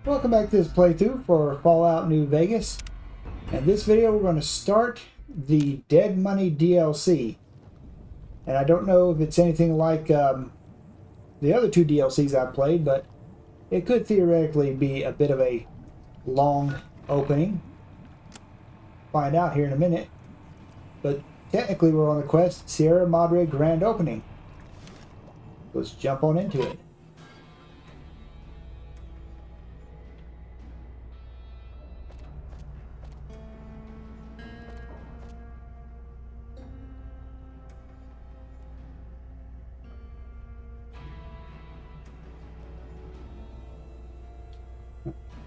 Welcome back to this playthrough for Fallout New Vegas. In this video we're going to start the Dead Money DLC. And I don't know if it's anything like the other two DLCs I've played, but it could theoretically be a bit of a long opening. Find out here in a minute. But technically we're on the quest Sierra Madre Grand Opening. Let's jump on into it.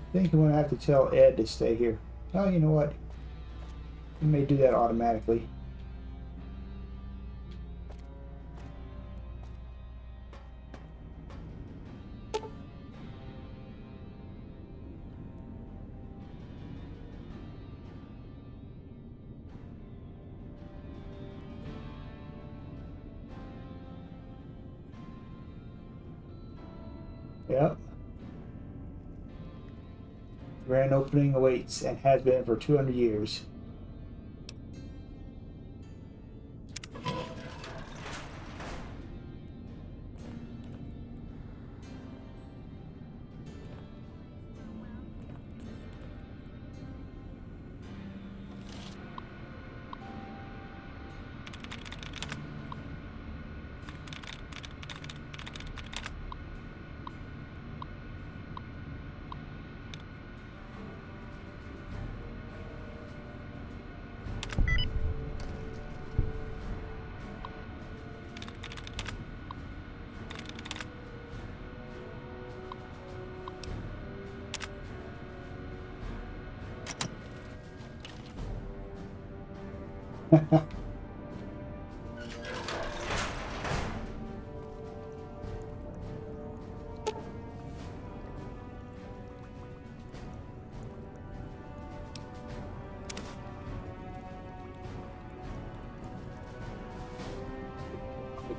I think I'm going to have to tell Ed to stay here. Oh, you know what? He may do that automatically. Yep. Grand opening awaits and has been for 200 years.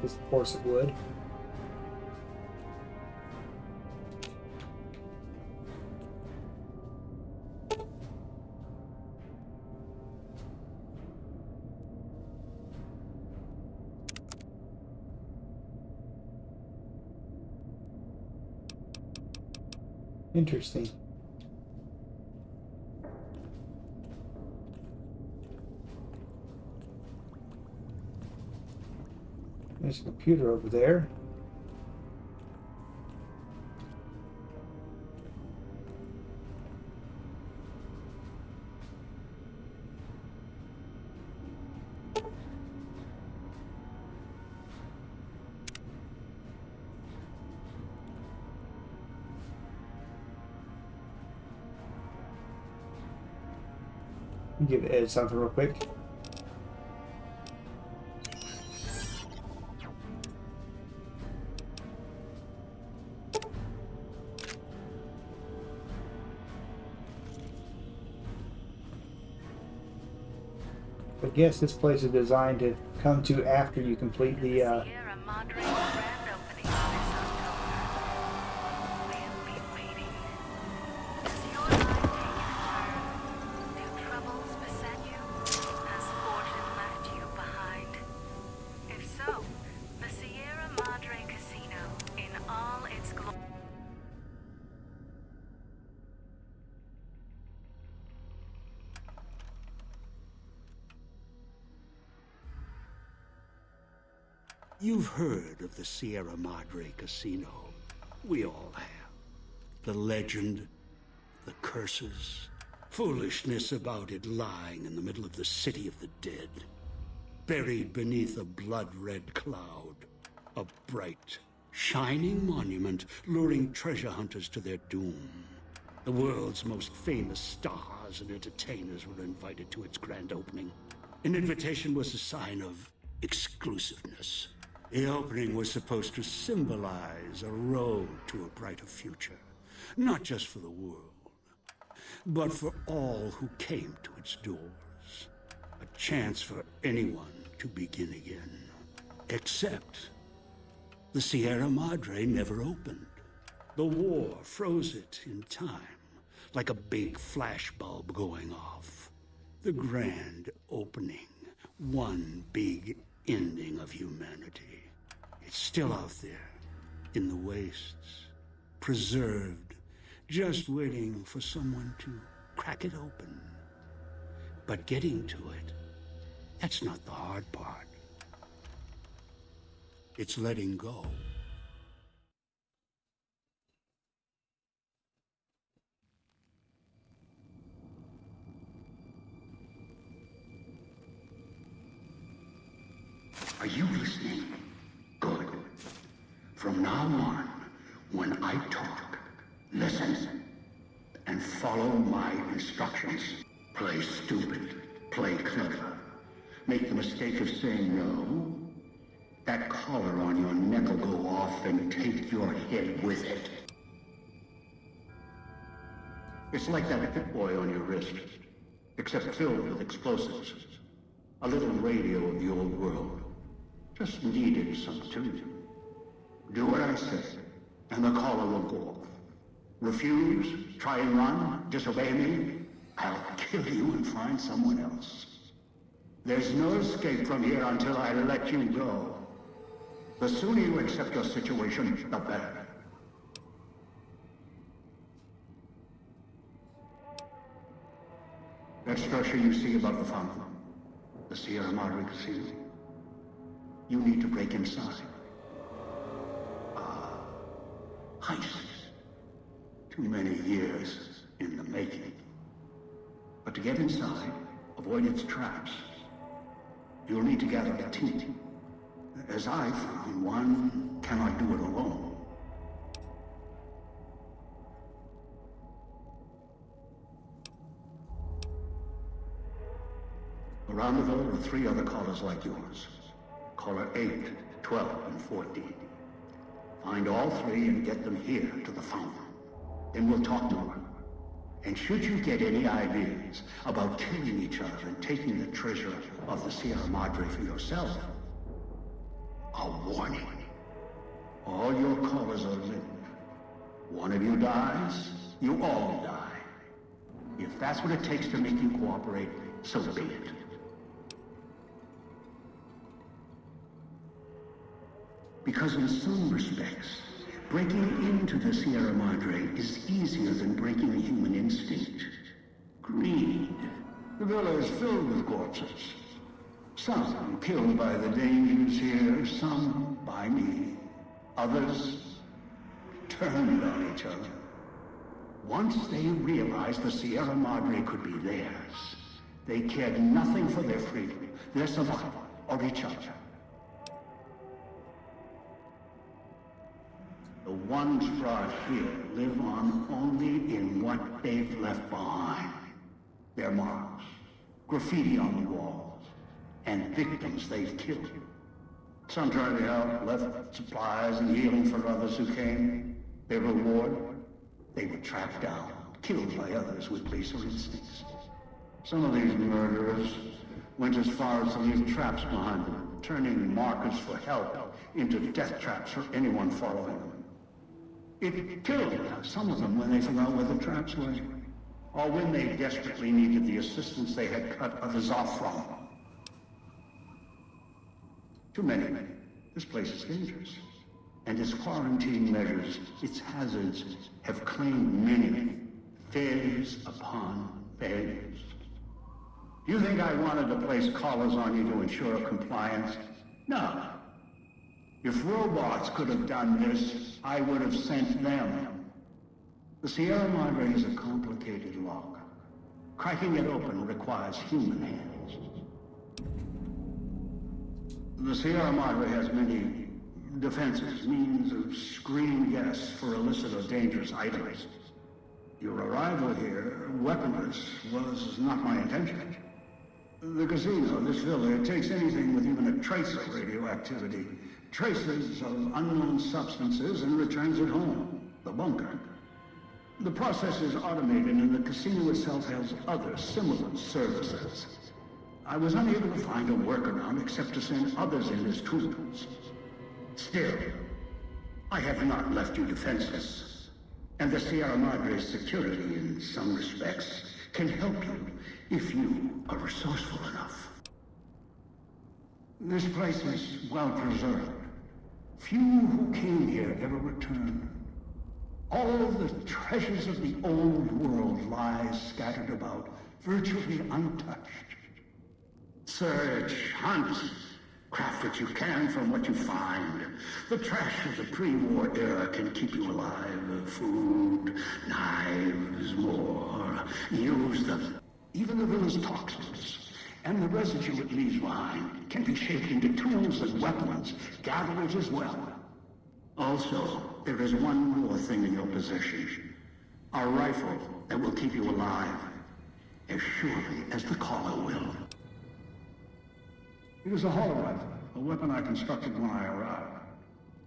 This course of wood. Interesting. There's a computer over there. Give Ed something real quick. I guess this place is designed to come to after you complete the Sierra Madre grand opening this October. We'll be waiting. Has your life taken a turn? Do troubles beset you? Has fortune left you behind? If so, the Sierra Madre Casino, in all its glory. You've heard of the Sierra Madre Casino. We all have. The legend, the curses, foolishness about it lying in the middle of the city of the dead. Buried beneath a blood-red cloud. A bright, shining monument luring treasure hunters to their doom. The world's most famous stars and entertainers were invited to its grand opening. An invitation was a sign of exclusiveness. The opening was supposed to symbolize a road to a brighter future, not just for the world, but for all who came to its doors. A chance for anyone to begin again. Except the Sierra Madre never opened. The war froze it in time, like a big flashbulb going off. The grand opening, one big ending of humanity. It's still out there, in the wastes, preserved, just waiting for someone to crack it open. But getting to it, that's not the hard part. It's letting go. Are you listening? Good. From now on, when I talk, listen and follow my instructions. Play stupid, play clever. Make the mistake of saying no. That collar on your neck will go off and take your head with it. It's like that Pip Boy on your wrist, except filled with explosives. A little radio of the old world. Just needed some tuning. Do what I say, and the collar will go off. Refuse, try and run, disobey me, I'll kill you and find someone else. There's no escape from here until I let you go. The sooner you accept your situation, the better. That structure you see above the fountain, the Sierra Madre Casino, you need to break inside. Heist. Too many years in the making. But to get inside, avoid its traps, you'll need to gather a team. As I found, one cannot do it alone. Around the villa are 3 other callers like yours. Caller 8, 12, and 14. Find all 3 and get them here to the fountain. Then we'll talk more. And should you get any ideas about killing each other and taking the treasure of the Sierra Madre for yourself, a warning. All your callers are linked. One of you dies, you all die. If that's what it takes to make you cooperate, so be it. Because in some respects, breaking into the Sierra Madre is easier than breaking human instinct. Greed. The villa is filled with corpses. Some killed by the dangers here, some by me. Others turned on each other. Once they realized the Sierra Madre could be theirs, they cared nothing for their freedom, their survival, or each other. The ones brought here live on only in what they've left behind. Their marks, graffiti on the walls, and victims they've killed. Some tried to help, left supplies and healing for others who came. Their reward? They were tracked down, killed by others with baser instincts. Some of these murderers went as far as to leave traps behind them, turning markers for help into death traps for anyone following them. It killed some of them when they forgot where the traps were, or when they desperately needed the assistance they had cut others off from. Too many. This place is dangerous. And its quarantine measures, its hazards, have claimed many failures upon failures. You think I wanted to place collars on you to ensure compliance? No. If robots could have done this, I would have sent them. The Sierra Madre is a complicated lock. Cracking it open requires human hands. The Sierra Madre has many defenses, means of screening guests for illicit or dangerous items. Your arrival here, weaponless, was not my intention. The casino, this villa, it takes anything with even a trace of radioactivity, traces of unknown substances, and returns it home, the bunker. The process is automated, and the casino itself has other similar services. I was unable to find a workaround except to send others in as tools. Still, I have not left you defenseless. And the Sierra Madre's security, in some respects, can help you if you are resourceful enough. This place is well preserved. Few who came here ever returned. All the treasures of the old world lie scattered about, virtually untouched. Search, hunt, craft what you can from what you find. The trash of the pre-war era can keep you alive. Food, knives, more. Use them. Even the villa's toxins and the residue it leaves behind can be shaped into tools and weapons, gatherers as well. Also, there is one more thing in your possession. A rifle that will keep you alive, as surely as the caller will. It is a hologram, a weapon I constructed when I arrived.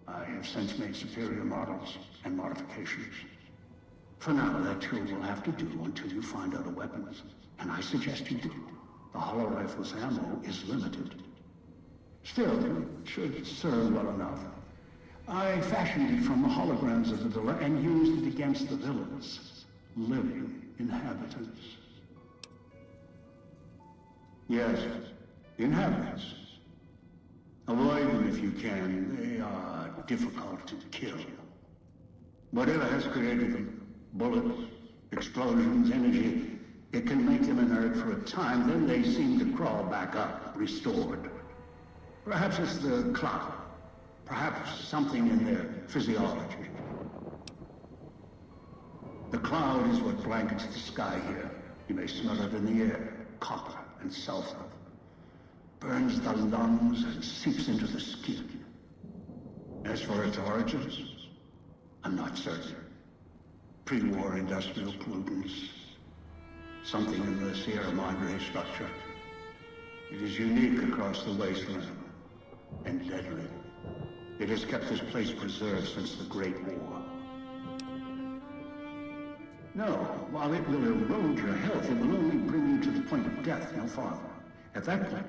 I have since made superior models and modifications. For now, that too will have to do until you find other weapons, and I suggest you do. The holo rifle's ammo is limited. Still, it should serve well enough. I fashioned it from the holograms of the villa and used it against the villa's living inhabitants. Yes, inhabitants. Avoid them if you can. They are difficult to kill. Whatever has created them, bullets, explosions, energy, it can make them inert for a time, then they seem to crawl back up, restored. Perhaps it's the cloud. Perhaps something in their physiology. The cloud is what blankets the sky here. You may smell it in the air. Copper and sulfur. Burns the lungs and seeps into the skin. As for its origins, I'm not certain. Pre-war industrial pollutants. Something in the Sierra Madre structure. It is unique across the wasteland. And deadly. It has kept this place preserved since the Great War. No, while it will erode your health, it will only bring you to the point of death, no farther. At that point,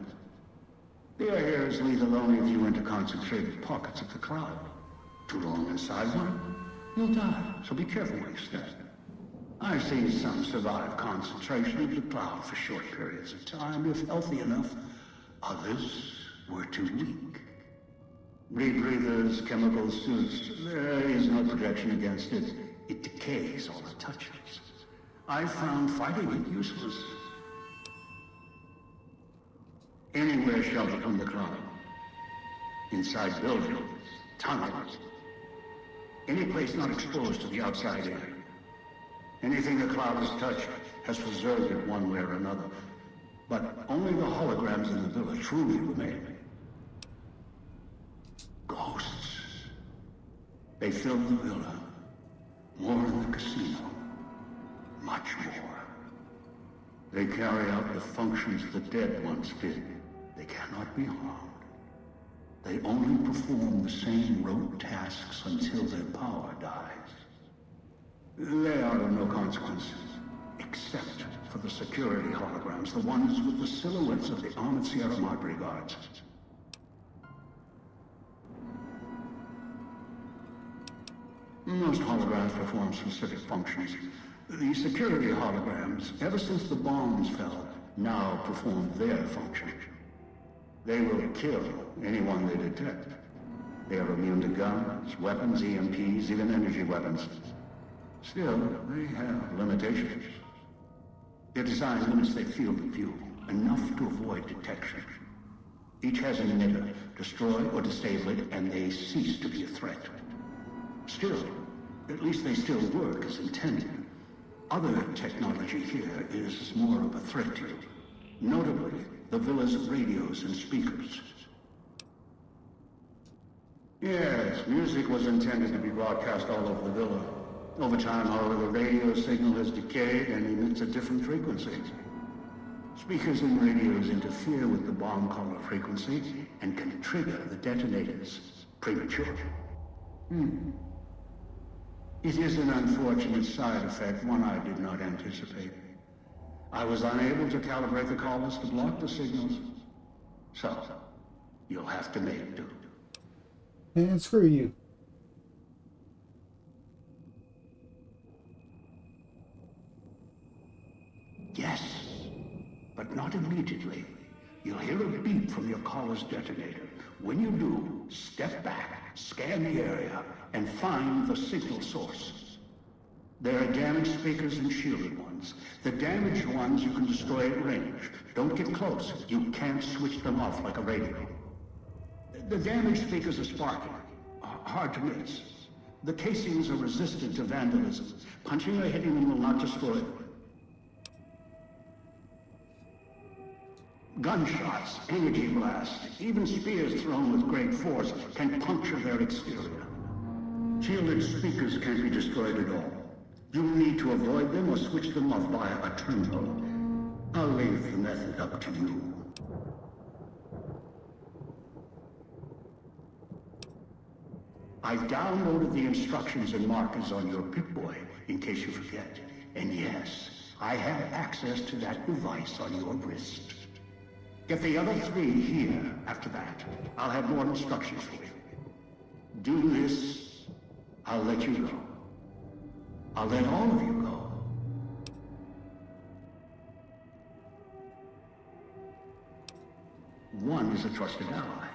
the air is lethal only if you enter concentrated pockets of the cloud. Too long inside one, you'll die, so be careful where you step. I've seen some survive concentration of the cloud for short periods of time, if healthy enough. Others were too weak. Rebreathers, chemical suits, there is no protection against it. It decays all it touches. I found fighting it useless. Anywhere sheltered from the cloud. Inside buildings, tunnels. Any place not exposed to the outside air. Anything the cloud has touched has preserved it one way or another. But only the holograms in the villa truly remain. Ghosts. They filled the villa. More in the casino. Much more. They carry out the functions the dead once did. They cannot be harmed. They only perform the same rote tasks until their power dies. They are of no consequence, except for the security holograms, the ones with the silhouettes of the armored Sierra Madre guards. Most holograms perform specific functions. The security holograms, ever since the bombs fell, now perform their function. They will kill anyone they detect. They are immune to guns, weapons, EMPs, even energy weapons. Still, they have limitations. Their design limits their field of view, enough to avoid detection. Each has an emitter. Destroy or disable it, and they cease to be a threat. Still, at least they still work as intended. Other technology here is more of a threat to you. Notably, the villa's radios and speakers. Yes, music was intended to be broadcast all over the villa. Over time, however, the radio signal has decayed and emits a different frequency. Speakers and radios interfere with the bomb caller frequency and can trigger the detonators prematurely. It is an unfortunate side effect, one I did not anticipate. I was unable to calibrate the callers to block the signals. So, you'll have to make do. And screw you. but not immediately. You'll hear a beep from your collar's detonator. When you do, step back, scan the area, and find the signal source. There are damaged speakers and shielded ones. The damaged ones you can destroy at range. Don't get close. You can't switch them off like a radio. The damaged speakers are sparking. Hard to miss. The casings are resistant to vandalism. Punching or hitting them will not destroy them. Gunshots, energy blasts, even spears thrown with great force can puncture their exterior. Shielded speakers can't be destroyed at all. You'll need to avoid them or switch them off via a terminal. I'll leave the method up to you. I've downloaded the instructions and markers on your Pip-Boy, in case you forget. And yes, I have access to that device on your wrist. Get the other 3 here after that. I'll have more instructions for you. Do this, I'll let you go. I'll let all of you go. One is a trusted ally.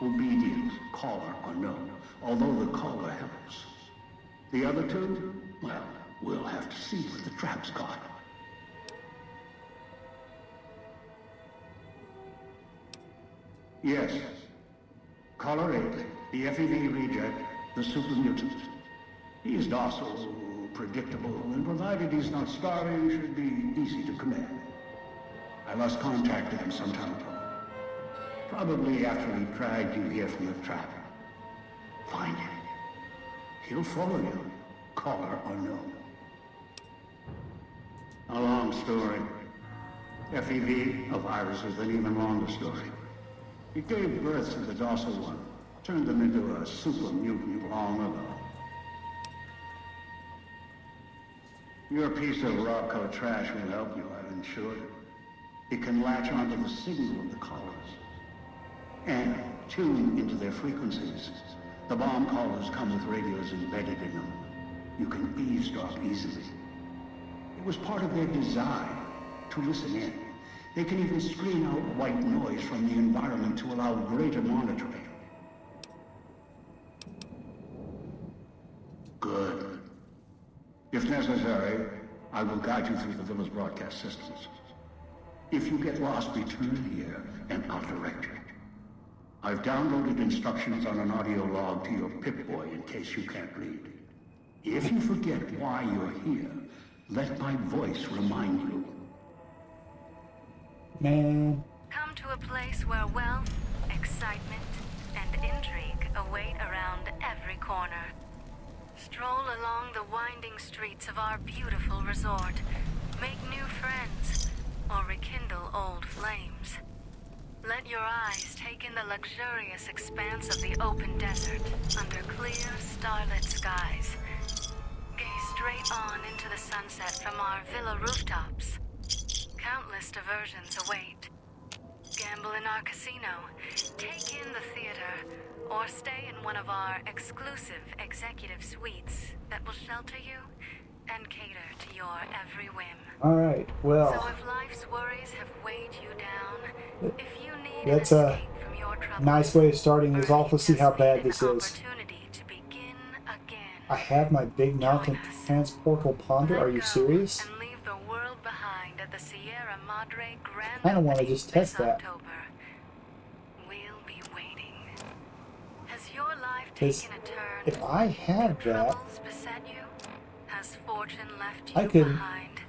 Obedient, caller, or known, although the caller helps. The other 2, well, we'll have to see what the trap's got. Yes. Caller 8, the FEV reject, the super mutant. He is docile, predictable, and provided he's not starving, should be easy to command. I lost contact with him some time ago. Probably after he dragged you here from the trap. Find him. He'll follow you, caller or known. A long story. FEV, a virus with an even longer story. It gave birth to the docile one, turned them into a super mutant long ago. Your piece of Rocco trash will help you, I've ensured it. It can latch onto the signal of the callers and tune into their frequencies. The bomb callers come with radios embedded in them. You can eavesdrop easily. It was part of their design to listen in. They can even screen out white noise from the environment to allow greater monitoring. Good. If necessary, I will guide you through the villa's broadcast systems. If you get lost, return here, and I'll direct you. I've downloaded instructions on an audio log to your Pip-Boy in case you can't read. If you forget why you're here, let my voice remind you. Man. Come to a place where wealth, excitement, and intrigue await around every corner. Stroll along the winding streets of our beautiful resort. Make new friends, or rekindle old flames. Let your eyes take in the luxurious expanse of the open desert under clear, starlit skies. Gaze straight on into the sunset from our villa rooftops. Countless diversions await. Gamble in our casino, take in the theater, or stay in one of our exclusive executive suites that will shelter you and cater to your every whim. Alright, well. So if life's worries have weighed you down, if you need that's an a escape from your troubles, nice way of starting this off. Let's see how bad this is. opportunity to begin again. I have my big mountain transportable ponder. Are you serious? And leave the world behind at the Sierra Madre Grand I don't want to Opening just test this that. October. We'll be waiting. Has your life Because taken a turn? if I have that, Troubles beset you? Has fortune left you I could. behind?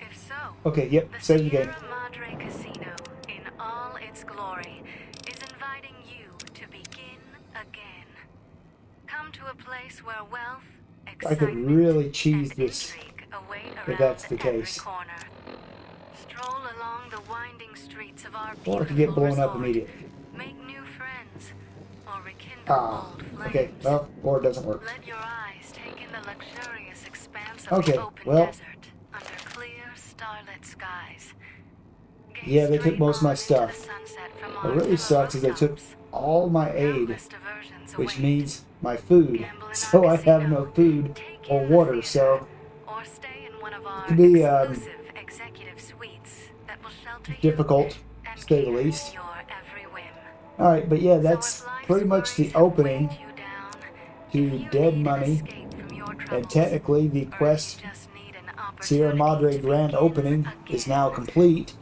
If so, Okay, yep, the save the game. Sierra Madre Casino, in all its glory, is inviting you to begin again. Come to a place where wealth, I could excitement, really cheese and this intrigue await if around that's the every case. corner. Stroll along the winding streets of our Or it could get beautiful blown up resort. immediately. Make new friends, or rekindle Ah, old flames. okay, well, or it doesn't work. Let your eyes take in the luxurious expanse of Okay, the open well. desert under clear, starlit skies. Gaze Yeah, they took straight most of my on into stuff. the sunset from What our really villa sucks is they took rooftops. all my aid, Countless diversions which await. means my food. Gamble in So our I have casino. no food Take or in the water, theater, so or stay in one of our could be, exclusive executive suites that will difficult, to say the least. Alright, but yeah, that's pretty much the opening to Dead Money, and technically the quest Sierra Madre grand opening is now complete.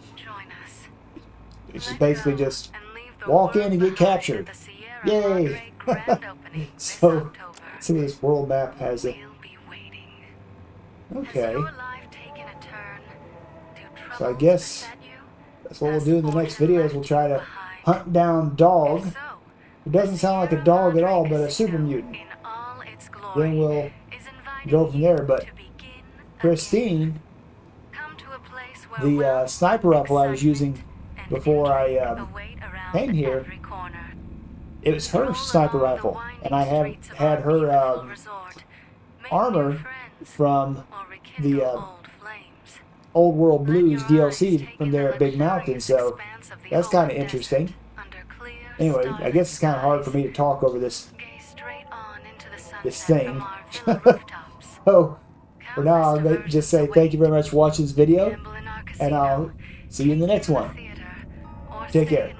It's just basically just walk in and get captured. Yay! So, let's see what this world map has. Okay. So I guess that's what we'll do in the next video, is we'll try to hunt down Dog. It doesn't sound like a dog at all, but a super mutant. Then we'll go from there. But Christine, the sniper rifle I was using before I came here, it was her sniper rifle, and I had her armor from the Old World Blues DLC from there at Big Mountain, so that's kind of interesting. Anyway, I guess it's kind of hard for me to talk over this thing. So, for now, I'll just say thank you very much for watching this video, and I'll see you in the next one. Take care.